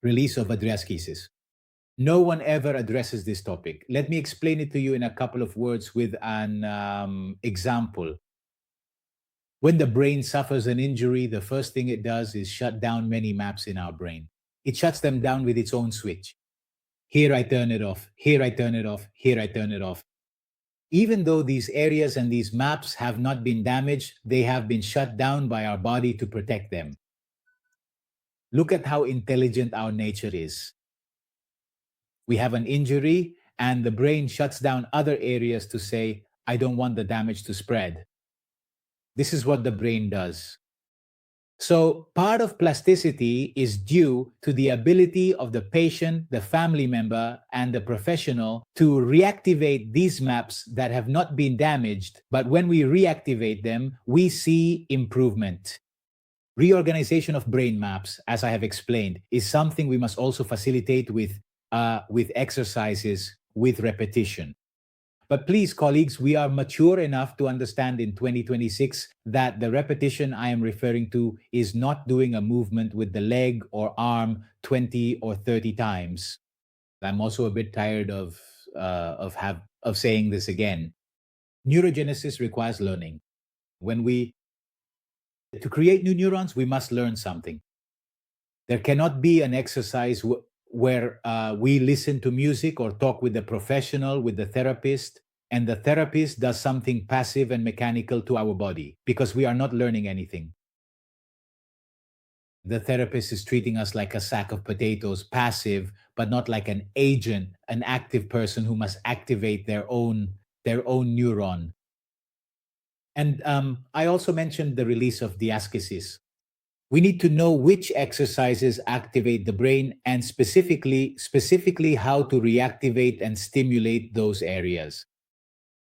Release of Diaschisis. No one ever addresses this topic. Let me explain it to you in a couple of words with an example. When the brain suffers an injury, the first thing it does is shut down many maps in our brain. It shuts them down with its own switch. Here I turn it off, here I turn it off, here I turn it off. Even though these areas and these maps have not been damaged, they have been shut down by our body to protect them. Look at how intelligent our nature is. We have an injury, and the brain shuts down other areas to say, I don't want the damage to spread. This is what the brain does. So part of plasticity is due to the ability of the patient, the family member, and the professional to reactivate these maps that have not been damaged. But when we reactivate them, we see improvement. Reorganization of brain maps, as I have explained, is something we must also facilitate with exercises, with repetition. But please, colleagues, we are mature enough to understand in 2026 that the repetition I am referring to is not doing a movement with the leg or arm 20 or 30 times. I'm also a bit tired of saying this again. Neurogenesis requires learning. To create new neurons, we must learn something. There cannot be an exercise where we listen to music or talk with the professional, with the therapist, and the therapist does something passive and mechanical to our body because we are not learning anything. The therapist is treating us like a sack of potatoes, passive, but not like an agent, an active person who must activate their own neuron. And I also mentioned the release of diaschisis. We need to know which exercises activate the brain and specifically how to reactivate and stimulate those areas.